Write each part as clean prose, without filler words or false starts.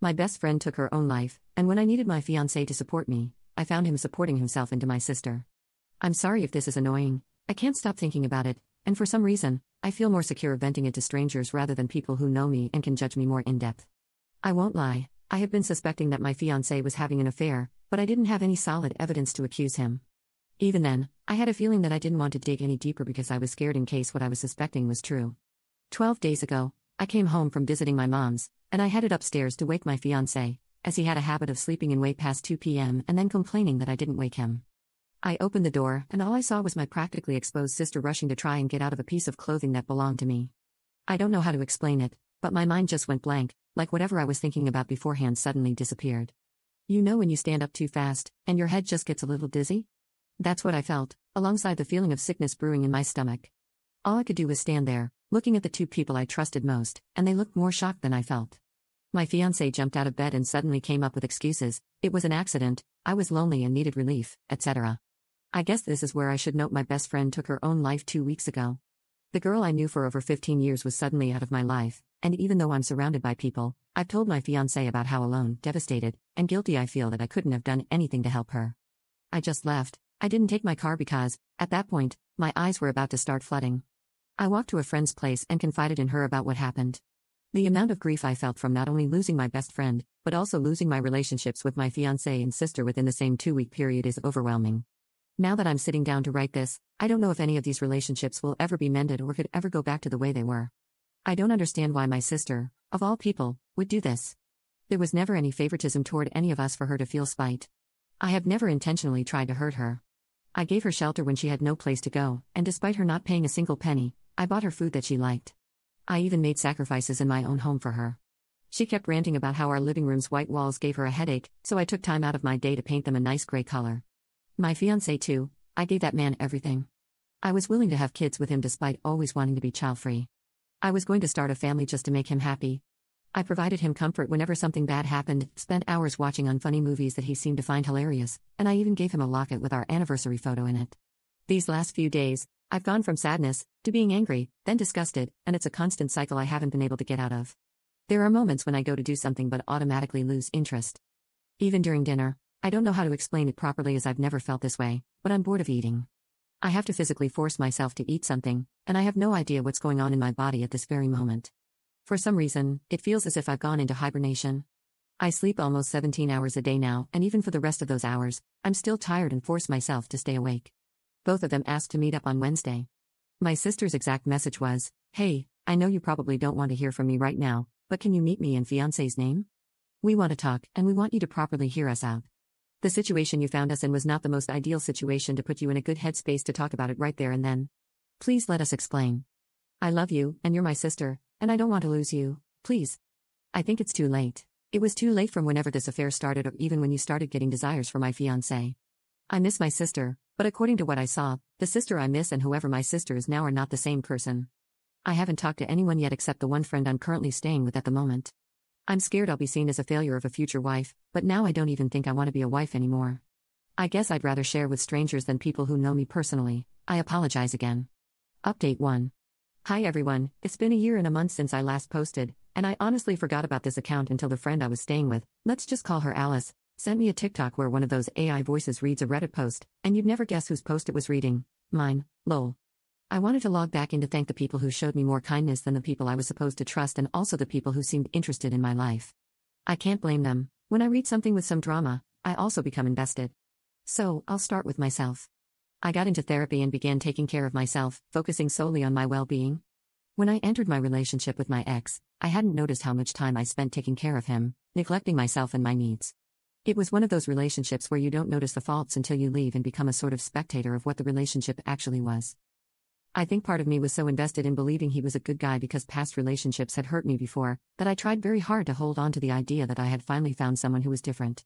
My best friend took her own life, and when I needed my fiance to support me, I found him supporting himself into my sister. I'm sorry if this is annoying, I can't stop thinking about it, and for some reason, I feel more secure venting it to strangers rather than people who know me and can judge me more in depth. I won't lie, I have been suspecting that my fiancé was having an affair, but I didn't have any solid evidence to accuse him. Even then, I had a feeling that I didn't want to dig any deeper because I was scared in case what I was suspecting was true. 12 days ago, I came home from visiting my mom's, and I headed upstairs to wake my fiancé, as he had a habit of sleeping in way past 2 p.m. and then complaining that I didn't wake him. I opened the door, and all I saw was my practically exposed sister rushing to try and get out of a piece of clothing that belonged to me. I don't know how to explain it, but my mind just went blank, like whatever I was thinking about beforehand suddenly disappeared. You know when you stand up too fast, and your head just gets a little dizzy? That's what I felt, alongside the feeling of sickness brewing in my stomach. All I could do was stand there, looking at the two people I trusted most, and they looked more shocked than I felt. My fiancé jumped out of bed and suddenly came up with excuses. It was an accident, I was lonely and needed relief, etc. I guess this is where I should note my best friend took her own life 2 weeks ago. The girl I knew for over 15 years was suddenly out of my life, and even though I'm surrounded by people, I've told my fiancé about how alone, devastated, and guilty I feel that I couldn't have done anything to help her. I just left. I didn't take my car because, at that point, my eyes were about to start flooding. I walked to a friend's place and confided in her about what happened. The amount of grief I felt from not only losing my best friend, but also losing my relationships with my fiancé and sister within the same 2-week period is overwhelming. Now that I'm sitting down to write this, I don't know if any of these relationships will ever be mended or could ever go back to the way they were. I don't understand why my sister, of all people, would do this. There was never any favoritism toward any of us for her to feel spite. I have never intentionally tried to hurt her. I gave her shelter when she had no place to go, and despite her not paying a single penny, I bought her food that she liked. I even made sacrifices in my own home for her. She kept ranting about how our living room's white walls gave her a headache, so I took time out of my day to paint them a nice gray color. My fiancé too, I gave that man everything. I was willing to have kids with him despite always wanting to be child-free. I was going to start a family just to make him happy. I provided him comfort whenever something bad happened, spent hours watching unfunny movies that he seemed to find hilarious, and I even gave him a locket with our anniversary photo in it. These last few days, I've gone from sadness to being angry, then disgusted, and it's a constant cycle I haven't been able to get out of. There are moments when I go to do something but automatically lose interest. Even during dinner, I don't know how to explain it properly as I've never felt this way, but I'm bored of eating. I have to physically force myself to eat something, and I have no idea what's going on in my body at this very moment. For some reason, it feels as if I've gone into hibernation. I sleep almost 17 hours a day now, and even for the rest of those hours, I'm still tired and force myself to stay awake. Both of them asked to meet up on Wednesday. My sister's exact message was, "Hey, I know you probably don't want to hear from me right now, but can you meet me in fiancé's name? We want to talk, and we want you to properly hear us out. The situation you found us in was not the most ideal situation to put you in a good headspace to talk about it right there and then. Please let us explain. I love you, and you're my sister, and I don't want to lose you, please. I think it's too late. It was too late from whenever this affair started or even when you started getting desires for my fiancé. I miss my sister, but according to what I saw, the sister I miss and whoever my sister is now are not the same person. I haven't talked to anyone yet except the one friend I'm currently staying with at the moment. I'm scared I'll be seen as a failure of a future wife, but now I don't even think I want to be a wife anymore. I guess I'd rather share with strangers than people who know me personally. I apologize again." Update 1. Hi everyone, it's been a year and a month since I last posted, and I honestly forgot about this account until the friend I was staying with, let's just call her Alice, sent me a TikTok where one of those AI voices reads a Reddit post, and you'd never guess whose post it was reading. Mine, lol. I wanted to log back in to thank the people who showed me more kindness than the people I was supposed to trust and also the people who seemed interested in my life. I can't blame them. When I read something with some drama, I also become invested. So, I'll start with myself. I got into therapy and began taking care of myself, focusing solely on my well-being. When I entered my relationship with my ex, I hadn't noticed how much time I spent taking care of him, neglecting myself and my needs. It was one of those relationships where you don't notice the faults until you leave and become a sort of spectator of what the relationship actually was. I think part of me was so invested in believing he was a good guy because past relationships had hurt me before, that I tried very hard to hold on to the idea that I had finally found someone who was different.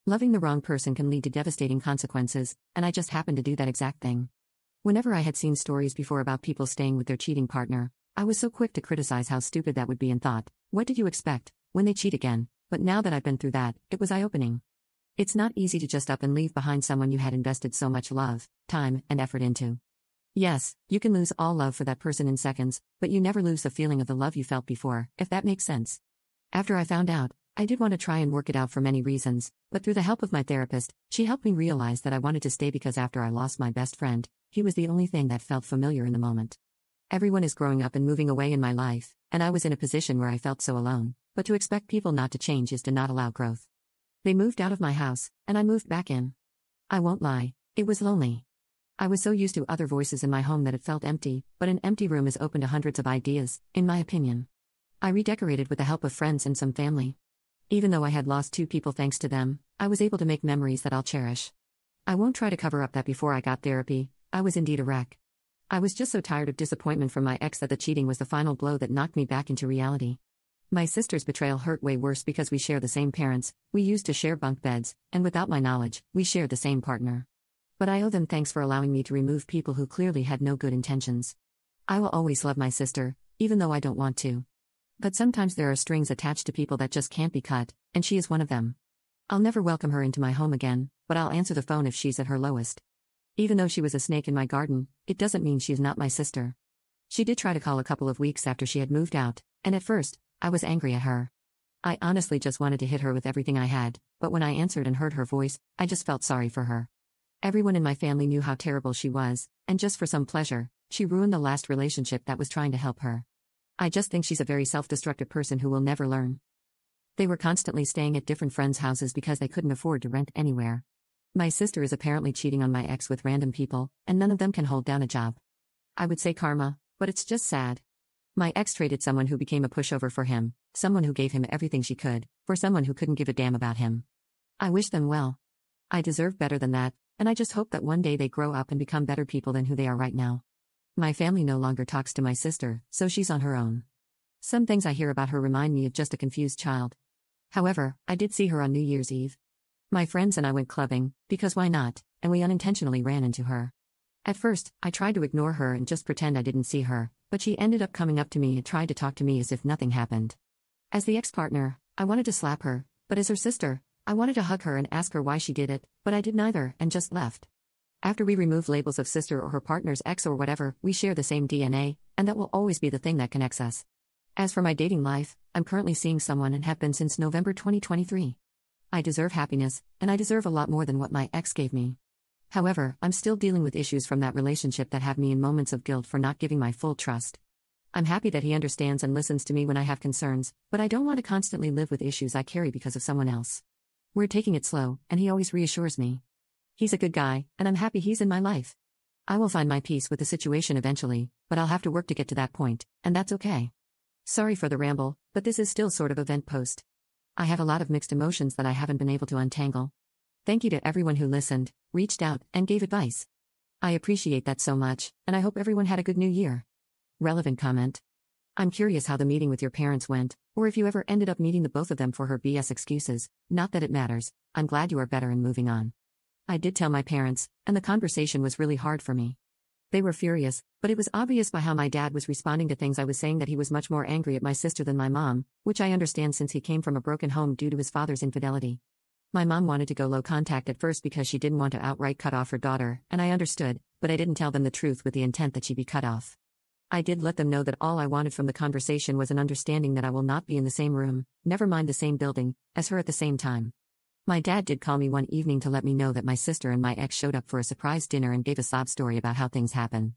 Loving the wrong person can lead to devastating consequences, and I just happened to do that exact thing. Whenever I had seen stories before about people staying with their cheating partner, I was so quick to criticize how stupid that would be and thought, what did you expect, when they cheat again? But now that I've been through that, it was eye-opening. It's not easy to just up and leave behind someone you had invested so much love, time, and effort into. Yes, you can lose all love for that person in seconds, but you never lose the feeling of the love you felt before, if that makes sense. After I found out, I did want to try and work it out for many reasons, but through the help of my therapist, she helped me realize that I wanted to stay because after I lost my best friend, he was the only thing that felt familiar in the moment. Everyone is growing up and moving away in my life, and I was in a position where I felt so alone, but to expect people not to change is to not allow growth. They moved out of my house, and I moved back in. I won't lie, it was lonely. I was so used to other voices in my home that it felt empty, but an empty room is open to hundreds of ideas, in my opinion. I redecorated with the help of friends and some family. Even though I had lost 2 people thanks to them, I was able to make memories that I'll cherish. I won't try to cover up that before I got therapy, I was indeed a wreck. I was just so tired of disappointment from my ex that the cheating was the final blow that knocked me back into reality. My sister's betrayal hurt way worse because we share the same parents, we used to share bunk beds, and without my knowledge, we shared the same partner. But I owe them thanks for allowing me to remove people who clearly had no good intentions. I will always love my sister, even though I don't want to. But sometimes there are strings attached to people that just can't be cut, and she is one of them. I'll never welcome her into my home again, but I'll answer the phone if she's at her lowest. Even though she was a snake in my garden, it doesn't mean she's not my sister. She did try to call a couple of weeks after she had moved out, and at first, I was angry at her. I honestly just wanted to hit her with everything I had, but when I answered and heard her voice, I just felt sorry for her. Everyone in my family knew how terrible she was, and just for some pleasure, she ruined the last relationship that was trying to help her. I just think she's a very self-destructive person who will never learn. They were constantly staying at different friends' houses because they couldn't afford to rent anywhere. My sister is apparently cheating on my ex with random people, and none of them can hold down a job. I would say karma, but it's just sad. My ex traded someone who became a pushover for him, someone who gave him everything she could, for someone who couldn't give a damn about him. I wish them well. I deserve better than that, and I just hope that one day they grow up and become better people than who they are right now. My family no longer talks to my sister, so she's on her own. Some things I hear about her remind me of just a confused child. However, I did see her on New Year's Eve. My friends and I went clubbing, because why not, and we unintentionally ran into her. At first, I tried to ignore her and just pretend I didn't see her, but she ended up coming up to me and tried to talk to me as if nothing happened. As the ex-partner, I wanted to slap her, but as her sister, I wanted to hug her and ask her why she did it, but I did neither and just left. After we remove labels of sister or her partner's ex or whatever, we share the same DNA, and that will always be the thing that connects us. As for my dating life, I'm currently seeing someone and have been since November 2023. I deserve happiness, and I deserve a lot more than what my ex gave me. However, I'm still dealing with issues from that relationship that have me in moments of guilt for not giving my full trust. I'm happy that he understands and listens to me when I have concerns, but I don't want to constantly live with issues I carry because of someone else. We're taking it slow, and he always reassures me. He's a good guy, and I'm happy he's in my life. I will find my peace with the situation eventually, but I'll have to work to get to that point, and that's okay. Sorry for the ramble, but this is still sort of a vent post. I have a lot of mixed emotions that I haven't been able to untangle. Thank you to everyone who listened, reached out, and gave advice. I appreciate that so much, and I hope everyone had a good new year. Relevant comment. I'm curious how the meeting with your parents went, or if you ever ended up meeting the both of them for her BS excuses. Not that it matters, I'm glad you are better and moving on. I did tell my parents, and the conversation was really hard for me. They were furious, but it was obvious by how my dad was responding to things I was saying that he was much more angry at my sister than my mom, which I understand since he came from a broken home due to his father's infidelity. My mom wanted to go low contact at first because she didn't want to outright cut off her daughter, and I understood, but I didn't tell them the truth with the intent that she be cut off. I did let them know that all I wanted from the conversation was an understanding that I will not be in the same room, never mind the same building, as her at the same time. My dad did call me one evening to let me know that my sister and my ex showed up for a surprise dinner and gave a sob story about how things happen.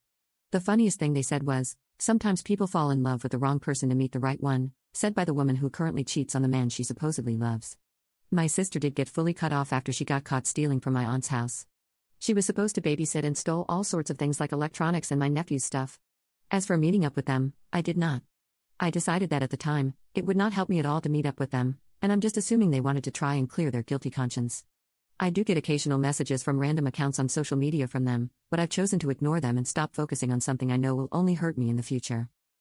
The funniest thing they said was, sometimes people fall in love with the wrong person to meet the right one, said by the woman who currently cheats on the man she supposedly loves. My sister did get fully cut off after she got caught stealing from my aunt's house. She was supposed to babysit and stole all sorts of things like electronics and my nephew's stuff. As for meeting up with them, I did not. I decided that at the time, it would not help me at all to meet up with them, and I'm just assuming they wanted to try and clear their guilty conscience. I do get occasional messages from random accounts on social media from them, but I've chosen to ignore them and stop focusing on something I know will only hurt me in the future.